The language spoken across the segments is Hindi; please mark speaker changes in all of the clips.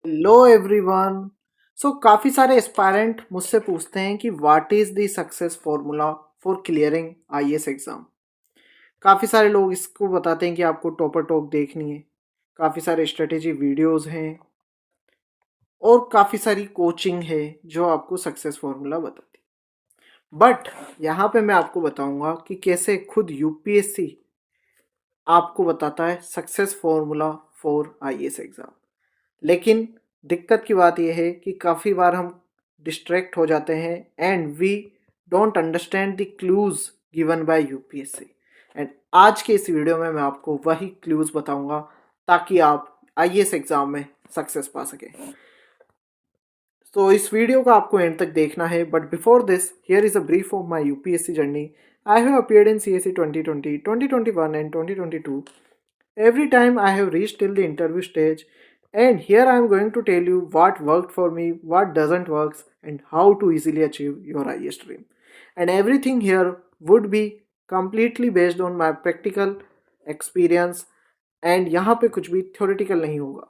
Speaker 1: Hello everyone. काफ़ी सारे एस्पायरेंट मुझसे पूछते हैं कि what is the success formula for clearing IAS exam. काफ़ी सारे लोग इसको बताते हैं कि आपको टॉपर टॉक देखनी है, काफ़ी सारे स्ट्रेटेजी वीडियोस हैं और काफ़ी सारी कोचिंग है जो आपको सक्सेस फॉर्मूला बताती है। बट यहाँ पे मैं आपको बताऊंगा कि कैसे खुद यूपीएससी आपको बताता है success formula for IAS exam. लेकिन दिक्कत की बात यह है कि काफ़ी बार हम डिस्ट्रैक्ट हो जाते हैं and we don't understand the clues given by UPSC. And आज के इस वीडियो में मैं आपको वही क्लूज बताऊंगा ताकि आप आईएएस एग्जाम में सक्सेस पा सकें। तो इस वीडियो को आपको एंड तक देखना है, but before this here is a brief of my UPSC journey. I have appeared in CSC 2020, 2021 and 2022. Every time I have reached till the interview stage, and here I am going to tell you what worked for me, what doesn't work, and how to easily achieve your highest dream. And everything here would be completely based on my practical experience, and यहाँ पे कुछ भी theoretical नहीं होगा.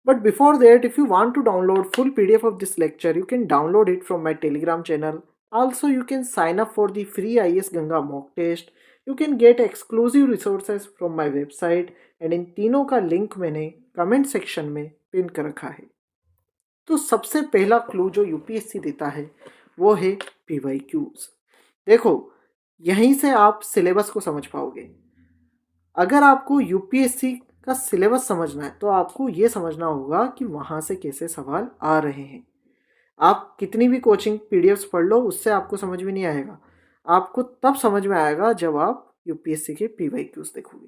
Speaker 1: But before that, if you want to download full PDF of this lecture, you can download it from my Telegram channel. Also, you can sign up for the free IS Ganga mock test. You can get exclusive resources from my website, and इन तीनों का लिंक मैंने कमेंट सेक्शन में पिन कर रखा है। तो सबसे पहला क्लू जो यूपीएससी देता है वो है पीवाईक्यूज। देखो, यहीं से आप सिलेबस को समझ पाओगे। अगर आपको यूपीएससी का सिलेबस समझना है तो आपको ये समझना होगा कि वहाँ से कैसे सवाल आ रहे हैं। आप कितनी भी कोचिंग पीडीएफ्स पढ़ लो, उससे आपको समझ में नहीं आएगा। आपको तब समझ में आएगा जब आप यूपीएससी के पीवाईक्यूज देखोगे,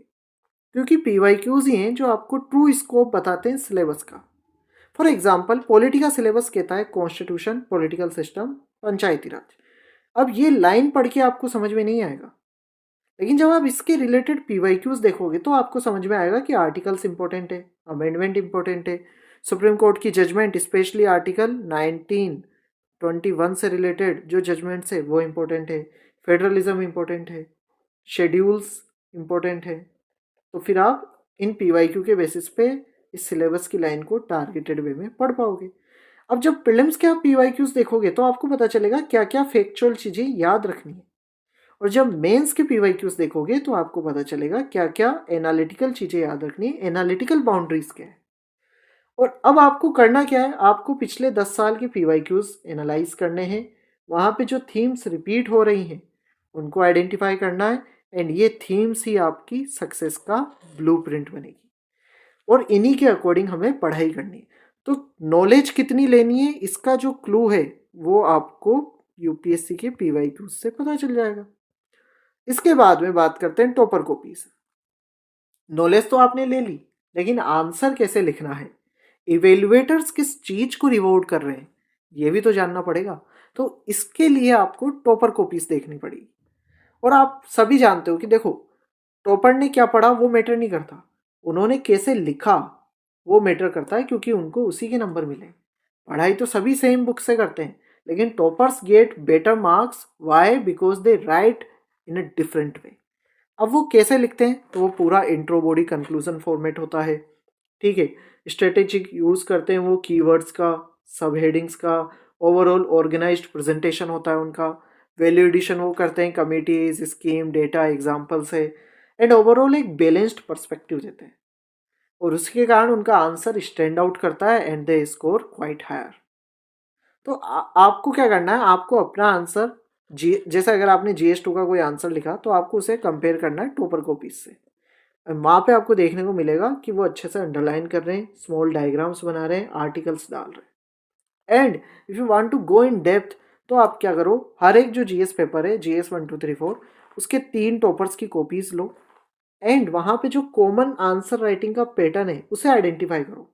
Speaker 1: क्योंकि पीवाईक्यूज ही हैं जो आपको ट्रू स्कोप बताते हैं सिलेबस का। फॉर एग्जाम्पल, पॉलिटी का सिलेबस कहता है कॉन्स्टिट्यूशन, पॉलिटिकल सिस्टम, पंचायती राज। अब ये लाइन पढ़ के आपको समझ में नहीं आएगा, लेकिन जब आप इसके रिलेटेड पीवाईक्यूज देखोगे तो आपको समझ में आएगा कि आर्टिकल्स इंपॉर्टेंट है, अमेंडमेंट इंपॉर्टेंट है, सुप्रीम कोर्ट की जजमेंट स्पेशली आर्टिकल 1921 से रिलेटेड जो जजमेंट्स है वो इंपॉर्टेंट है, फेडरलिज्म इंपॉर्टेंट है, शेड्यूल्स इंपॉर्टेंट है। तो फिर आप इन पीवाईक्यू के बेसिस पे इस सिलेबस की लाइन को टारगेटेड वे में पढ़ पाओगे। अब जब प्रीलिम्स के आप पीवाईक्यूज देखोगे तो आपको पता चलेगा क्या क्या फैक्चुअल चीज़ें याद रखनी है, और जब मेंस के पीवाईक्यूज देखोगे तो आपको पता चलेगा क्या क्या एनालिटिकल चीज़ें याद रखनी है, एनालिटिकल बाउंड्रीज क्या है। और अब आपको करना क्या है, आपको पिछले 10 साल के पीवाईक्यूज एनालाइज करने हैं, वहाँ पे जो थीम्स रिपीट हो रही हैं उनको आइडेंटिफाई करना है, एंड ये थीम्स ही आपकी सक्सेस का ब्लूप्रिंट बनेगी, और इन्हीं के अकॉर्डिंग हमें पढ़ाई करनी है। तो नॉलेज कितनी लेनी है इसका जो क्लू है वो आपको यूपीएससी के पीवाईक्यूज से पता चल जाएगा। इसके बाद में बात करते हैं टॉपर कॉपीज। नॉलेज तो आपने ले ली, लेकिन आंसर कैसे लिखना है, इवेल्युएटर्स किस चीज को रिवॉर्ड कर रहे हैं, ये भी तो जानना पड़ेगा। तो इसके लिए आपको टॉपर कॉपीज देखनी पड़ेगी। और आप सभी जानते हो कि देखो, टॉपर ने क्या पढ़ा वो मैटर नहीं करता, उन्होंने कैसे लिखा वो मैटर करता है, क्योंकि उनको उसी के नंबर मिले। पढ़ाई तो सभी सेम बुक से करते हैं, लेकिन toppers get better marks. Why? Because they write in a different way. अब वो कैसे लिखते हैं, तो वो पूरा इंट्रो बॉडी कंक्लूजन फॉर्मेट होता है, ठीक है। स्ट्रेटेजिक यूज़ करते हैं वो कीवर्ड्स का, सब हेडिंग्स का, ओवरऑल ऑर्गेनाइज्ड प्रेजेंटेशन होता है उनका। वैल्यू एडिशन वो करते हैं कमिटीज, स्कीम, डेटा, एग्जाम्पल से, एंड ओवरऑल एक बैलेंस्ड पर्सपेक्टिव देते हैं, और उसके कारण उनका आंसर स्टैंड आउट करता है and they score quite higher. तो आपको क्या करना है, आपको अपना आंसर जैसे अगर आपने GS2 का कोई आंसर लिखा तो आपको उसे कंपेयर करना है टॉपर कॉपीज से। वहाँ पे आपको देखने को मिलेगा कि वो अच्छे से अंडरलाइन कर रहे हैं, स्मॉल डायग्राम्स बना रहे हैं, आर्टिकल्स डाल रहे हैं। And if you want to go in depth तो आप क्या करो, हर एक जो GS पेपर है, GS 1 2 3 4, उसके 3 टॉपर्स की कॉपीज लो, एंड वहाँ पे जो कॉमन आंसर राइटिंग का पैटर्न है उसे आइडेंटिफाई करो,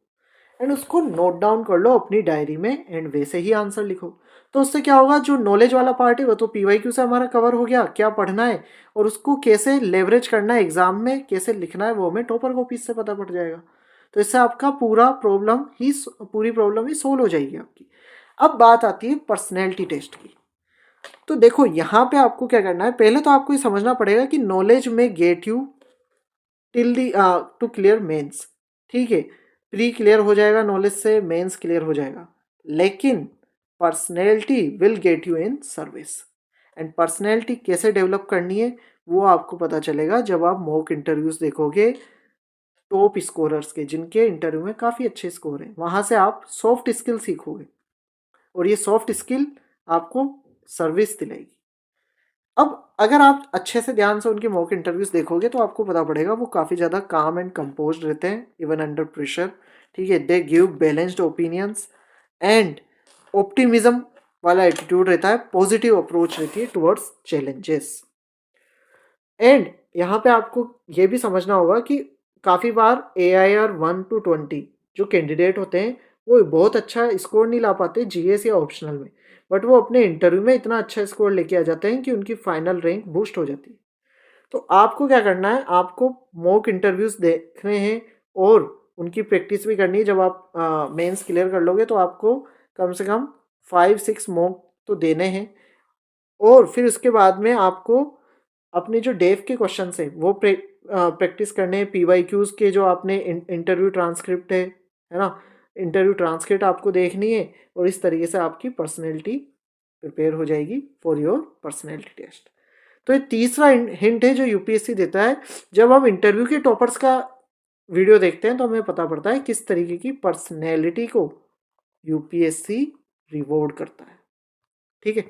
Speaker 1: एंड उसको नोट डाउन कर लो अपनी डायरी में, एंड वैसे ही आंसर लिखो। तो उससे क्या होगा, जो नॉलेज वाला पार्ट है वो तो पीवाईक्यू से हमारा कवर हो गया, क्या पढ़ना है और उसको कैसे लेवरेज करना है एग्जाम में, कैसे लिखना है वो हमें टॉपर कॉपीज से पता पड़ जाएगा। तो इससे आपका पूरी प्रॉब्लम ही सोल्व हो जाएगी आपकी। अब बात आती है पर्सनैलिटी टेस्ट की। तो देखो, यहाँ पे आपको क्या करना है, पहले तो आपको ये समझना पड़ेगा कि नॉलेज में get you till the to clear mains, ठीक है। प्री क्लियर हो जाएगा नॉलेज से, मेंस क्लियर हो जाएगा, लेकिन personality will get you in service. And personality कैसे डेवलप करनी है वो आपको पता चलेगा जब आप मॉक इंटरव्यूज देखोगे टॉप स्कोरर्स के, जिनके इंटरव्यू में काफ़ी अच्छे स्कोर हैं। वहाँ से आप सॉफ्ट स्किल सीखोगे और ये सॉफ्ट स्किल आपको सर्विस दिलाएगी। अब अगर आप अच्छे से ध्यान से उनके मॉक इंटरव्यूज देखोगे तो आपको पता पड़ेगा वो काफ़ी ज़्यादा काम एंड कंपोज्ड रहते हैं इवन अंडर प्रेशर। ठीक है, they give balanced opinions and optimism वाला एटीट्यूड रहता है, पॉजिटिव अप्रोच रहती है टुवर्ड्स चैलेंजेस। एंड यहाँ पे आपको ये भी समझना होगा कि काफ़ी बार AIR 1 to 20 जो कैंडिडेट होते हैं वो बहुत अच्छा स्कोर नहीं ला पाते GS या ऑप्शनल में, बट वो अपने इंटरव्यू में इतना अच्छा स्कोर लेके आ जाते हैं कि उनकी फाइनल रैंक बूस्ट हो जाती है। तो आपको क्या करना है, आपको मॉक इंटरव्यूज देखने हैं और उनकी प्रैक्टिस भी करनी है। जब आप मेंस क्लियर कर लोगे तो आपको कम से कम 5-6 मॉक तो देने हैं, और फिर उसके बाद में आपको अपने जो डेव के क्वेश्चन है वो प्रैक्टिस करने हैं। PYQs के जो आपने इंटरव्यू ट्रांसक्रिप्ट है ना, इंटरव्यू ट्रांसक्रिप्ट आपको देखनी है, और इस तरीके से आपकी पर्सनैलिटी प्रिपेयर हो जाएगी फॉर योर पर्सनैलिटी टेस्ट। तो ये तीसरा हिंट है जो UPSC देता है। जब हम इंटरव्यू के टॉपर्स का वीडियो देखते हैं तो हमें पता पड़ता है किस तरीके की पर्सनैलिटी को UPSC रिवॉर्ड करता है। ठीक है,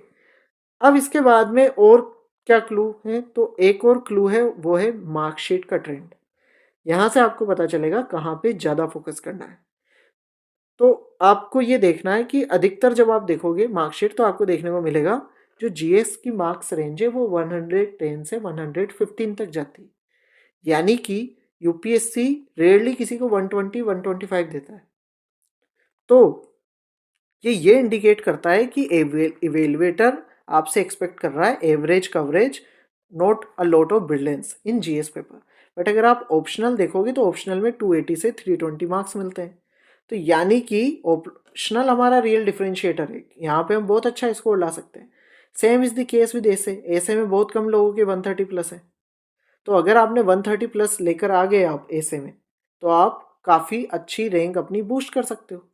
Speaker 1: अब इसके बाद में और क्या क्लू है, तो एक और क्लू है वो है मार्कशीट का ट्रेंड। यहाँ से आपको पता चलेगा कहाँ पे ज़्यादा फोकस करना है। तो आपको ये देखना है कि अधिकतर जब आप देखोगे मार्कशीट तो आपको देखने को मिलेगा जो GS की मार्क्स रेंज है वो 110 से 115 तक जाती है, यानी कि UPSC रेयरली किसी को 120 125 देता है। तो ये इंडिकेट करता है कि इवेलुएटर आपसे एक्सपेक्ट कर रहा है average coverage, not a lot of brilliance in GS paper. But अगर आप ऑप्शनल देखोगे तो ऑप्शनल में 280 से 320 मार्क्स मिलते हैं। तो यानी कि ऑप्शनल हमारा रियल डिफरेंशिएटर है, यहाँ पे हम बहुत अच्छा स्कोर ला सकते हैं। Same is the case with ऐसे में बहुत कम लोगों के 130 प्लस है। तो अगर आपने 130 प्लस लेकर आ गए आप ऐसे में, तो आप काफ़ी अच्छी रैंक अपनी बूस्ट कर सकते हो।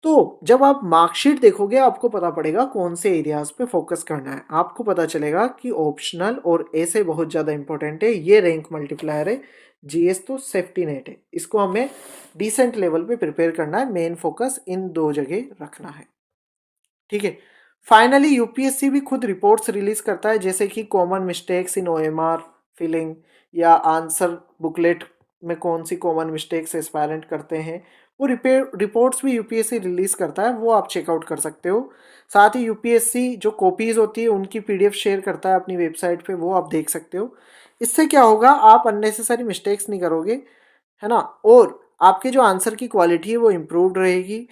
Speaker 1: तो जब आप मार्कशीट देखोगे आपको पता पड़ेगा कौन से एरियाज पे फोकस करना है। आपको पता चलेगा कि ऑप्शनल और ऐसे बहुत ज़्यादा इंपॉर्टेंट है, ये रैंक मल्टीप्लायर है। GS तो सेफ्टी नेट है, इसको हमें डिसेंट लेवल पे प्रिपेयर करना है। मेन फोकस इन दो जगह रखना है। ठीक है, फाइनली UPSC भी खुद रिपोर्ट्स रिलीज करता है, जैसे कि common mistakes in OMR filling या आंसर बुकलेट में कौन सी कॉमन मिस्टेक्स एस्पायरेंट करते हैं। वो रिपोर्ट्स भी UPSC रिलीज करता है, वो आप चेकआउट कर सकते हो। साथ ही UPSC जो कॉपीज होती है उनकी PDF शेयर करता है अपनी वेबसाइट पे, वो आप देख सकते हो। इससे क्या होगा, आप अननेसेसरी मिस्टेक्स नहीं करोगे, है ना, और आपके जो आंसर की क्वालिटी है वो इम्प्रूव्ड रहेगी।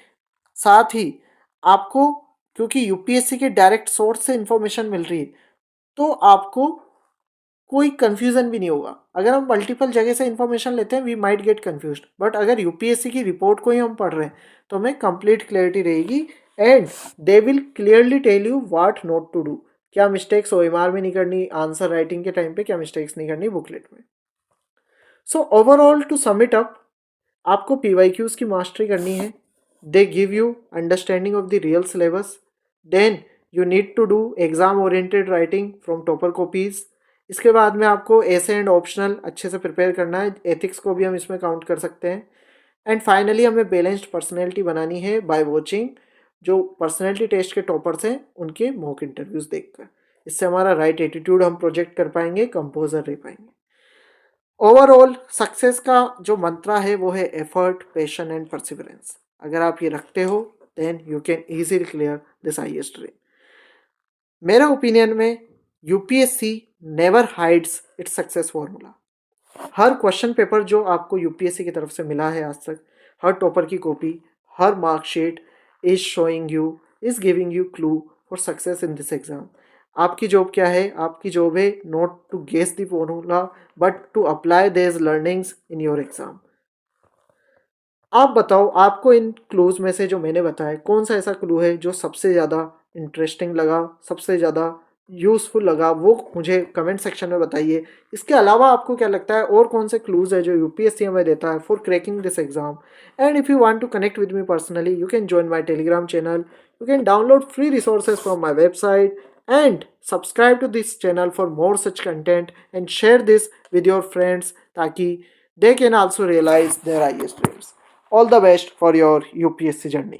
Speaker 1: साथ ही आपको, क्योंकि UPSC के डायरेक्ट सोर्स से इंफॉर्मेशन मिल रही है, तो आपको कोई कंफ्यूजन भी नहीं होगा। अगर हम मल्टीपल जगह से इंफॉर्मेशन लेते हैं we might get confused, but अगर UPSC की रिपोर्ट को ही हम पढ़ रहे हैं तो हमें कंप्लीट क्लैरिटी रहेगी and they will clearly tell you what not to do. क्या मिस्टेक्स OMR में नहीं करनी, आंसर राइटिंग के टाइम पे क्या मिस्टेक्स नहीं करनी बुकलेट में। So overall to sum it up, आपको PYQs की मास्टरी करनी है। They give you understanding of the real syllabus. Then you need to do exam oriented writing from topper copies. इसके बाद में आपको ऐसे एंड ऑप्शनल अच्छे से प्रिपेयर करना है, एथिक्स को भी हम इसमें काउंट कर सकते हैं। एंड फाइनली हमें बैलेंस्ड पर्सनैलिटी बनानी है बाय वॉचिंग जो पर्सनैलिटी टेस्ट के टॉपर्स हैं उनके मॉक इंटरव्यूज देखकर। इससे हमारा राइट एटीट्यूड हम प्रोजेक्ट कर पाएंगे, कंपोजर रह पाएंगे। ओवरऑल सक्सेस का जो मंत्रा है वो है एफर्ट, पैशन एंड परसिवरेंस। अगर आप ये रखते हो then you can easily clear this highest dream. मेरे ओपिनियन में UPSC never hides its success formula. हर क्वेश्चन पेपर जो आपको UPSC की तरफ से मिला है आज तक, हर टॉपर की कॉपी, हर marksheet is showing you, is giving you clue for success in this exam. आपकी जॉब क्या है, आपकी जॉब है not to guess the formula but to apply these learnings in your exam. आप बताओ आपको इन क्लूज में से जो मैंने बताया कौन सा ऐसा क्लू है जो सबसे ज़्यादा इंटरेस्टिंग लगा, सबसे ज़्यादा यूज़फुल लगा वो मुझे कमेंट सेक्शन में बताइए। इसके अलावा आपको क्या लगता है और कौन से क्लूज़ है जो यूपीएससी हमें देता है for cracking this exam. And if you want to connect with me personally you can join my Telegram channel, you can download free resources from my website and subscribe to this channel for more such content and share this with your friends ताकि they can also realize their IAS dreams. All the best for your UPSC journey.